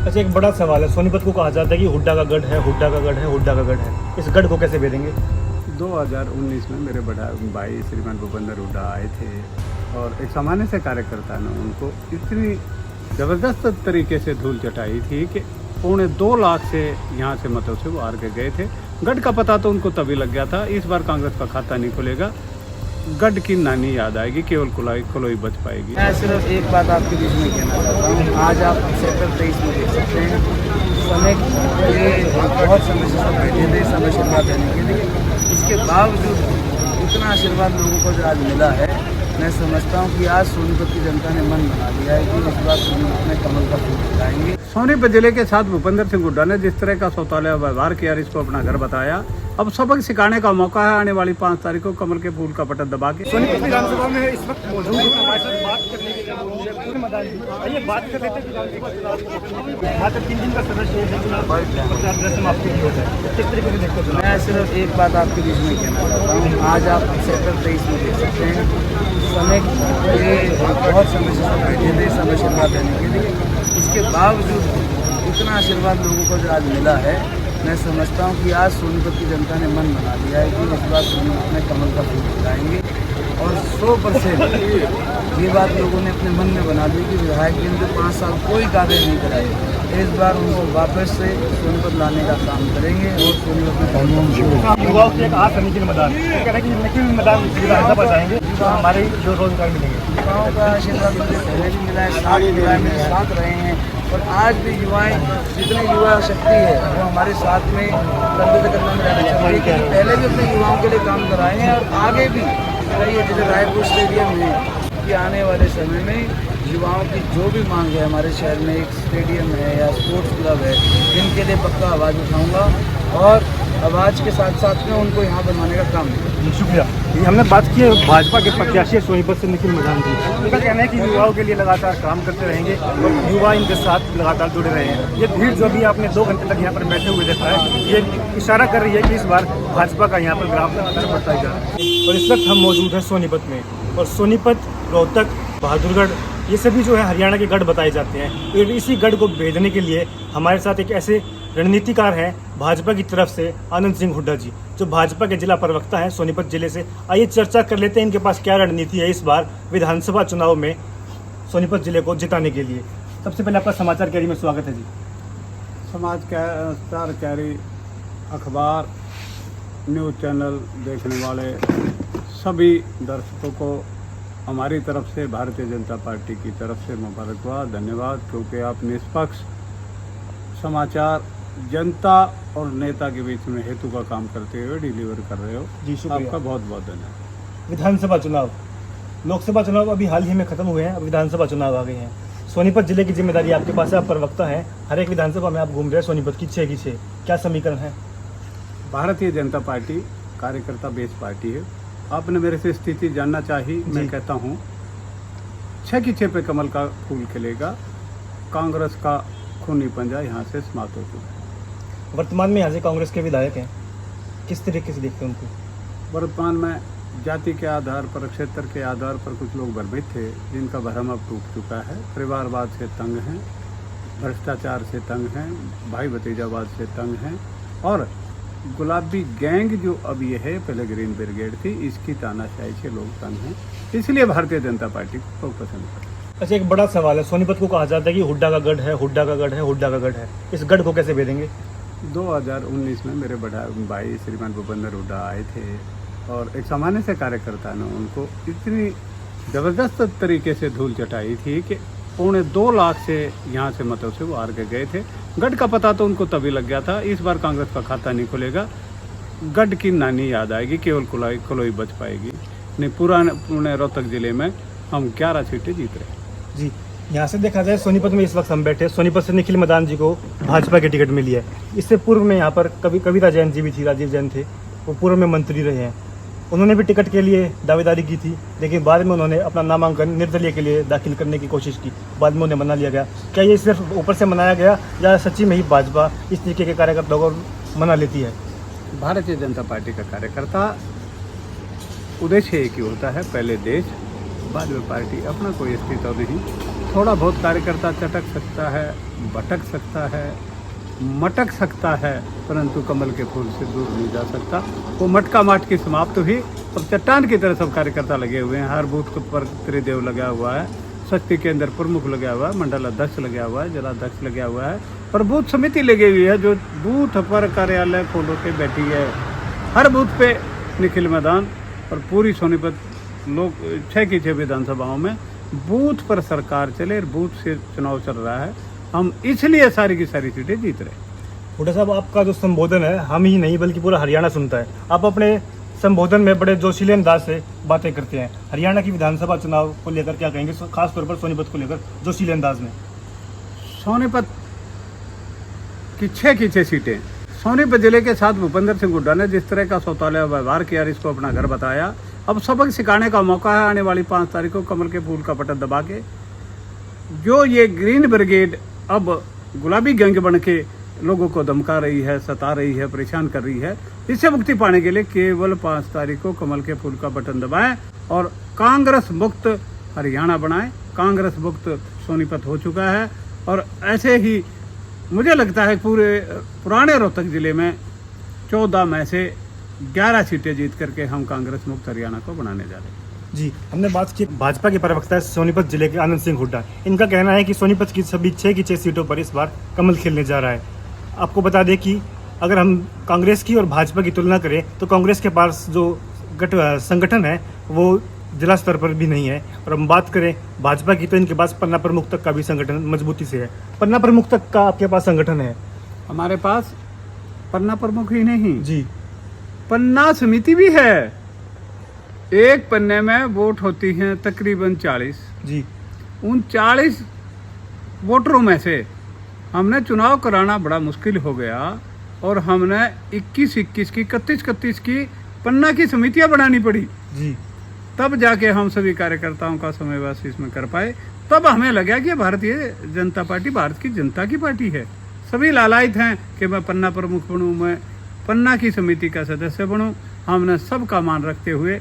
अच्छा, एक बड़ा सवाल है। सोनीपत को कहा जाता है कि हुड्डा का गढ़ है, हुड्डा का गढ़ है, हुड्डा का गढ़ है। इस गढ़ को कैसे भेदेंगे? 2019 में मेरे बड़ा भाई श्रीमान भूपेंद्र हुड्डा आए थे और एक सामान्य से कार्यकर्ता ने उनको इतनी ज़बरदस्त तरीके से धूल चटाई थी कि 2.25 लाख से यहाँ से मतों से वो हार के गए थे। गढ़ का पता तो उनको तभी लग गया था। इस बार कांग्रेस का खाता नहीं खुलेगा, गढ़ की नानी याद आएगी, केवल कुलोई बच पाएगी। मैं सिर्फ एक बात आपके बीच में कहना चाहता हूँ। आज आप सेक्टर 23 में देख सकते हैं, समय ये बहुत समय से सब बैठे थे समय आशीर्वाद देने के लिए। इसके बावजूद इतना आशीर्वाद लोगों को जो आज मिला है, मैं समझता हूँ कि आज सोनीपत की जनता ने मन बना लिया है कि इस बार सोनीपत में कमल का फूल दिखाएंगे। सोनीपत जिले के साथ भूपेंद्र सिंह हुड्डा ने जिस तरह का शौचालय व्यवहार किया, इसको अपना घर बताया, अब सबक सिखाने का मौका है। आने वाली 5 तारीख को कमल के फूल का बटन दबा के सोनीपत विधानसभा में इस वक्त मौजूद है, हमारे साथ बात करने के लिए मौजूद है पूरे मैदान में। आइए बात कर लेते हैं। मात्र 3 दिन का सदस्य है, चुनाव प्रचार रस्म आपके लिए होता है, किस तरीके से देखते हो? मैं सिर्फ एक बात आपके बीच में कहना चाहता हूँ। आज आप सेक्टर 23 में देख सकते हैं, समय ये बहुत समय से सब बैठे थे समय आशीर्वाद देने के लिए। इसके बावजूद इतना आशीर्वाद लोगों को जो आज मिला है, मैं समझता हूँ कि आज सोनीपत की जनता ने मन बना लिया है कि इस बार सोनीपत में कमल का फूल दिखाएंगे। और 100% ये बात लोगों ने अपने मन में बना ली कि विधायक जी ने 5 साल कोई कार्य नहीं कराए, इस बार उनको वापस से सोनीपत लाने का काम करेंगे और सोनीपत में कमल। युवाओं की एक आस है निखिल मैदान, कह रहे हैं कि निखिल मैदान विधानसभा जाएंगे तो हमारे जो रोजगार मिलेंगे। युवाओं का आशीर्वाद मुझे पहले भी मिला है, 7 युवा मेरे साथ रहे हैं और आज भी युवाएं, जितनी युवा शक्ति है वो हमारे साथ में कंधे से कंधा मिलाकर चल रही है। पहले भी अपने युवाओं के लिए काम कराए हैं और आगे भी ये जैसे रायपुर स्टेडियम है कि आने वाले समय में युवाओं की जो भी मांग है, हमारे शहर में एक स्टेडियम है या स्पोर्ट्स क्लब है, इनके लिए पक्का आवाज़ उठाऊँगा और आवाज़ के साथ साथ में उनको यहाँ बनवाने का काम करूँगा। शुक्रिया। ये हमने बात की है भाजपा के प्रत्याशी सोनीपत से निखिल मैदान जी। उनका कहना है कि युवाओं के लिए लगातार काम करते रहेंगे और युवा इनके साथ लगातार जुड़े रहे हैं। ये भीड़ जो भी आपने 2 घंटे तक यहाँ पर बैठे हुए देखा है, ये इशारा कर रही है कि इस बार भाजपा का यहाँ पर ग्राफ लगातार बढ़ता ही जा रहा है। और इस वक्त हम मौजूद हैं सोनीपत में, और सोनीपत, रोहतक, बहादुरगढ़, ये सभी जो है हरियाणा के गढ़ बताए जाते हैं। और इसी गढ़ को भेजने के लिए हमारे साथ एक ऐसे रणनीतिकार हैं भाजपा की तरफ से, आनंद सिंह हुड्डा जी, जो भाजपा के जिला प्रवक्ता हैं सोनीपत जिले से। आइए चर्चा कर लेते हैं इनके पास क्या रणनीति है इस बार विधानसभा चुनाव में सोनीपत जिले को जिताने के लिए। सबसे पहले आपका समाचार कैरी में स्वागत है जी। समाचार कैरी, अखबार, न्यूज़ चैनल देखने वाले सभी दर्शकों को हमारी तरफ से, भारतीय जनता पार्टी की तरफ से मुबारकबाद, धन्यवाद, क्योंकि आप निष्पक्ष समाचार जनता और नेता के बीच में हेतु का काम करते हुए डिलीवर कर रहे हो जी, शुक्रिया। आपका बहुत बहुत धन्यवाद। विधानसभा चुनाव, लोकसभा चुनाव अभी हाल ही में खत्म हुए हैं, अब विधानसभा चुनाव आ गए हैं। सोनीपत जिले की जिम्मेदारी आपके पास है, आप प्रवक्ता हैं, हर एक विधानसभा में आप घूम रहे हैं। सोनीपत की 6 की 6 क्या समीकरण है? भारतीय जनता पार्टी कार्यकर्ता बेस पार्टी है। आपने मेरे से स्थिति जानना चाहिए, मैं कहता हूँ 6 की 6 पे कमल का फूल खिलेगा। कांग्रेस का खूनी पंजा यहाँ से समाप्त हो चुका है। वर्तमान में यहाँ से कांग्रेस के विधायक हैं, किस तरीके से देखते हैं उनको? वर्तमान में जाति के आधार पर, क्षेत्र के आधार पर कुछ लोग भ्रमित थे, जिनका भ्रम अब टूट चुका है। परिवारवाद से तंग हैं, भ्रष्टाचार से तंग हैं, भाई भतीजावाद से तंग हैं और गुलाबी गैंग जो अब ये है, पहले ग्रीन ब्रिगेड थी, इसकी तानाशाही से लोग तंग हैं। इसलिए भारतीय जनता पार्टी को लोग पसंद करते हैं। अच्छा, एक बड़ा सवाल है। सोनीपत को कहा जाता है कि हुड्डा का गढ़ है, हुड्डा का गढ़ है, हुड्डा का गढ़ है। इस गढ़ को कैसे भेदेंगे? 2019 में मेरे बड़ा भाई श्रीमान भूपेंद्र हुड्डा आए थे और एक सामान्य से कार्यकर्ता ने उनको इतनी ज़बरदस्त तरीके से धूल चटाई थी कि 2.25 लाख से यहाँ से मतों से वो हार के गए थे। गढ़ का पता तो उनको तभी लग गया था। इस बार कांग्रेस का खाता नहीं खुलेगा, गढ़ की नानी याद आएगी, केवल कुलोई बच पाएगी। नहीं, पूरे रोहतक जिले में हम 11 सीटें जीत रहे हैं जी। यहाँ से देखा जाए सोनीपत में इस वक्त हम बैठे, सोनीपत से निखिल मैदान जी को भाजपा के टिकट मिली है। इससे पूर्व में यहाँ पर कविता जैन जी भी थी, राजीव जैन थे, वो पूर्व में मंत्री रहे हैं। उन्होंने भी टिकट के लिए दावेदारी की थी, लेकिन बाद में उन्होंने अपना नामांकन निर्दलीय के लिए दाखिल करने की कोशिश की, बाद में उन्हें मना लिया गया। क्या ये सिर्फ ऊपर से मनाया गया या सच्ची में ही भाजपा इस तरीके के कार्यकर्ताओं को मना लेती है? भारतीय जनता पार्टी का कार्यकर्ता उद्देश्य एक ही होता है, पहले देश बाद में पार्टी। अपना कोई अस्तित्व नहीं। थोड़ा बहुत कार्यकर्ता चटक सकता है, भटक सकता है, मटक सकता है, परंतु कमल के फूल से दूर नहीं जा सकता। वो मटका माट की समाप्त हुई। अब चट्टान की तरह सब कार्यकर्ता लगे हुए हैं। हर बूथ पर त्रिदेव लगा हुआ है, शक्ति केंद्र प्रमुख लगा हुआ है, मंडल अध्यक्ष लगा हुआ है, जिलाध्यक्ष लगा हुआ है और बूथ समिति लगी हुई है जो बूथ पर कार्यालय खोलो के बैठी है। हर बूथ पे निखिल मैदान और पूरी सोनीपत लोग 6 की 6 विधानसभाओं में बूथ पर सरकार चले और बूथ से चुनाव चल रहा है। हम इसलिए सारी की सारी सीटें जीत रहे हैं। हुड्डा साहब, आपका जो संबोधन है हम ही नहीं बल्कि पूरा हरियाणा सुनता है। आप अपने संबोधन में बड़े जोशीले अंदाज से बातें करते हैं। हरियाणा की विधानसभा चुनाव को लेकर क्या कहेंगे, खासतौर पर सोनीपत को लेकर जोशीले अंदाज में? सोनीपत की 6 की 6 सीटें। सोनीपत जिले के साथ भूपेंद्र सिंह हुड्डा ने जिस तरह का शौचालय व्यवहार किया, इसको अपना घर बताया। अब सबक सिखाने का मौका है आने वाली 5 तारीख को कमल के फूल का बटन दबा के। जो ये ग्रीन ब्रिगेड अब गुलाबी गैंग बन के लोगों को धमका रही है, सता रही है, परेशान कर रही है, इससे मुक्ति पाने के लिए केवल 5 तारीख को कमल के फूल का बटन दबाएं और कांग्रेस मुक्त हरियाणा बनाएं। कांग्रेस मुक्त सोनीपत हो चुका है और ऐसे ही मुझे लगता है पूरे पुराने रोहतक जिले में 14 में से 11 सीटें जीत करके हम कांग्रेस मुक्त हरियाणा को बनाने जा रहे हैं। जी, हमने बात की भाजपा के प्रवक्ता सोनीपत जिले के आनंद सिंह हुड्डा। इनका कहना है कि सोनीपत की सभी 6 की 6 सीटों पर इस बार कमल खिलने जा रहा है। आपको बता दें कि अगर हम कांग्रेस की और भाजपा की तुलना करें तो कांग्रेस के पास जो संगठन है वो जिला स्तर पर भी नहीं है, और हम बात करें भाजपा की तो इनके पास पन्ना प्रमुख तक का भी संगठन मजबूती से है। पन्ना प्रमुख तक का आपके पास संगठन है? हमारे पास पन्ना प्रमुख ही नहीं जी, पन्ना समिति भी है। एक पन्ने में वोट होती हैं तकरीबन 40। जी, उन 40 वोटरों में से हमने चुनाव कराना बड़ा मुश्किल हो गया और हमने 21-21 की 31-31 की पन्ना की समितियां बनानी पड़ी। जी, तब जाके हम सभी कार्यकर्ताओं का समयवास इसमें कर पाए। तब हमें लगा कि भारतीय जनता पार्टी भारत की जनता की पार्टी है। सभी लालायित हैं कि मैं पन्ना प्रमुख बनूं, मैं पन्ना की समिति का सदस्य बनूं। हमने सबका मान रखते हुए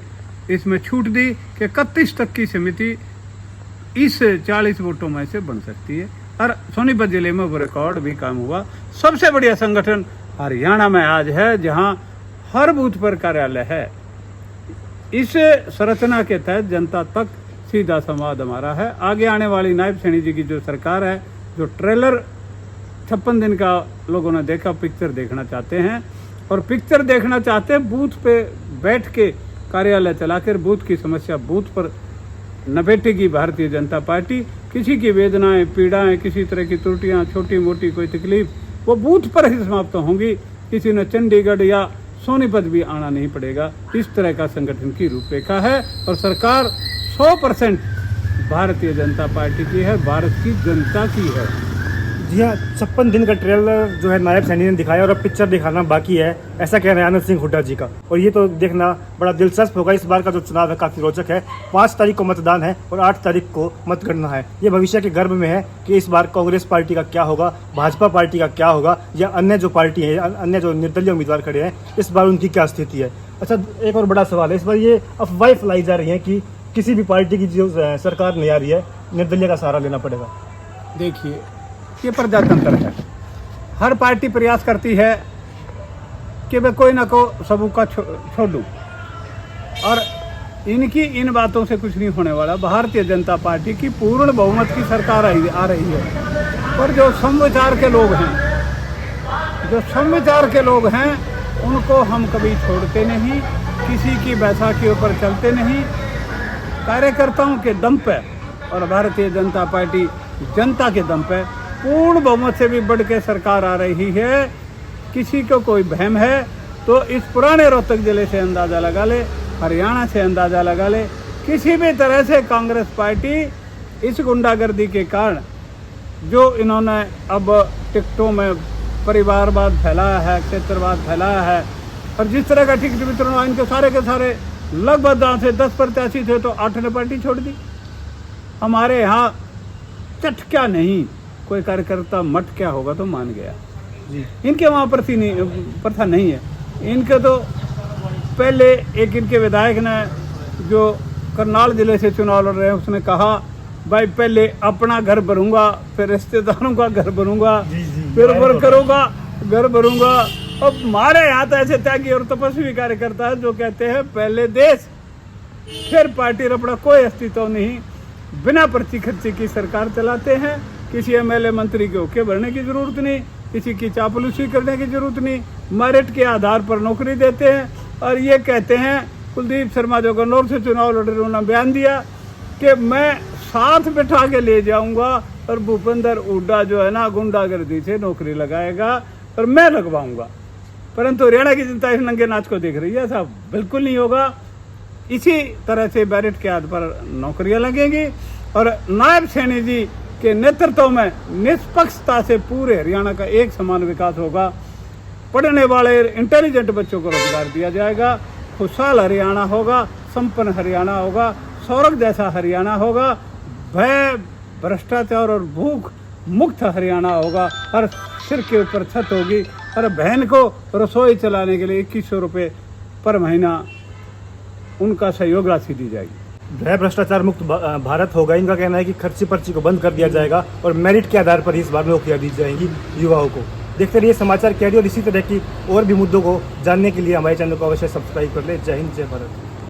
इसमें छूट दी कि 31 तक की समिति इस 40 वोटों में से बन सकती है और सोनीपत जिले में वो रिकॉर्ड भी काम हुआ। सबसे बढ़िया संगठन हरियाणा में आज है जहां हर बूथ पर कार्यालय है। इस संरचना के तहत जनता तक सीधा संवाद हमारा है। आगे आने वाली नायब सैनी जी की जो सरकार है, जो ट्रेलर 56 दिन का लोगों ने देखा, पिक्चर देखना चाहते हैं और पिक्चर देखना चाहते हैं बूथ पे बैठ के कार्यालय चलाकर। बूथ की समस्या बूथ पर नपेटेगी भारतीय जनता पार्टी। किसी की वेदनाएं, पीड़ाएं, किसी तरह की त्रुटियां, छोटी मोटी कोई तकलीफ वो बूथ पर ही समाप्त होंगी। किसी ने चंडीगढ़ या सोनीपत भी आना नहीं पड़ेगा। इस तरह का संगठन की रूपरेखा है और सरकार 100% भारतीय जनता पार्टी की है, भारत की जनता की है। जी हाँ, 56 दिन का ट्रेलर जो है नायब सैनी ने दिखाया और अब पिक्चर दिखाना बाकी है, ऐसा कह रहे हैं आनंद सिंह हुड्डा जी का। और ये तो देखना बड़ा दिलचस्प होगा। इस बार का जो चुनाव है काफ़ी रोचक है। 5 तारीख को मतदान है और 8 तारीख को मतगणना है। ये भविष्य के गर्भ में है कि इस बार कांग्रेस पार्टी का क्या होगा, भाजपा पार्टी का क्या होगा या अन्य जो पार्टी है, अन्य जो निर्दलीय उम्मीदवार खड़े हैं, इस बार उनकी क्या स्थिति है। अच्छा, एक और बड़ा सवाल है, इस बार ये अफवाहें फैलाई जा रही हैं कि किसी भी पार्टी की जो सरकार नहीं आ रही है, निर्दलीय का सहारा लेना पड़ेगा। देखिए, ये प्रजातंत्र है। हर पार्टी प्रयास करती है कि मैं कोई ना कोई सबू का छोड़ दूँ और इनकी इन बातों से कुछ नहीं होने वाला। भारतीय जनता पार्टी की पूर्ण बहुमत की सरकार आ रही है और जो समविचार के लोग हैं, उनको हम कभी छोड़ते नहीं, किसी की बैठा के ऊपर चलते नहीं। कार्यकर्ताओं के दम पे और भारतीय जनता पार्टी जनता के दम पे पूर्ण बहुमत से भी बढ़ के सरकार आ रही है। किसी को कोई भ्रम है तो इस पुराने रोहतक जिले से अंदाज़ा लगा ले, हरियाणा से अंदाज़ा लगा ले। किसी भी तरह से कांग्रेस पार्टी इस गुंडागर्दी के कारण जो इन्होंने अब टिकटों में परिवारवाद फैलाया है, क्षेत्रवाद फैलाया है और जिस तरह का टिकट वितरण हुआ, इनके सारे के सारे लगभग 10 से 10 प्रत्याशी थे तो 8 ने पार्टी छोड़ दी। हमारे यहाँ चटक्या नहीं, कोई कार्यकर्ता मट क्या होगा तो मान गया जी। इनके वहाँ प्रथा नहीं है। इनके तो पहले एक इनके विधायक ने जो करनाल जिले से चुनाव लड़ रहे हैं, उसने कहा भाई पहले अपना घर भरूंगा, फिर रिश्तेदारों का घर भरूंगा, जी, जी, फिर जाहिर वर्करों का घर भरूंगा। अब हमारे यहाँ तो ऐसे त्यागी और तपस्वी कार्यकर्ता है जो कहते हैं पहले देश फिर पार्टी, अपना कोई अस्तित्व नहीं, बिना पर्ची खर्ची की सरकार चलाते हैं। किसी एमएलए मंत्री के ओके भरने की जरूरत नहीं, किसी की चापलूसी करने की जरूरत नहीं, मेरिट के आधार पर नौकरी देते हैं। और ये कहते हैं कुलदीप शर्मा जो गन्नौर से चुनाव लड़ रहे, उन्होंने बयान दिया कि मैं साथ बिठा के ले जाऊंगा और भूपेंद्र हुड्डा जो है ना गुंडागर्दी से नौकरी लगाएगा और मैं लगवाऊंगा। परंतु हरियाणा की जनता इस नंगे नाच को देख रही है, ऐसा बिल्कुल नहीं होगा। इसी तरह से मेरिट के आधार पर नौकरियां लगेंगी और नायब सैनी जी के नेतृत्व में निष्पक्षता से पूरे हरियाणा का एक समान विकास होगा। पढ़ने वाले इंटेलिजेंट बच्चों को रोजगार दिया जाएगा, खुशहाल हरियाणा होगा, संपन्न हरियाणा होगा, स्वर्ग जैसा हरियाणा होगा, भय भ्रष्टाचार और भूख मुक्त हरियाणा होगा। हर सिर के ऊपर छत होगी, हर बहन को रसोई चलाने के लिए 2100 रुपये पर महीना उनका सहयोग राशि दी जाएगी। भय भ्रष्टाचार मुक्त भारत होगा। इनका कहना है कि खर्ची पर्ची को बंद कर दिया जाएगा और मेरिट के आधार पर ही इस बार नौकरियां दी जाएंगी युवाओं को। देखते रहिए समाचार कैडी और इसी तरह की और भी मुद्दों को जानने के लिए हमारे चैनल को अवश्य सब्सक्राइब कर ले। जय हिंद, जय भारत।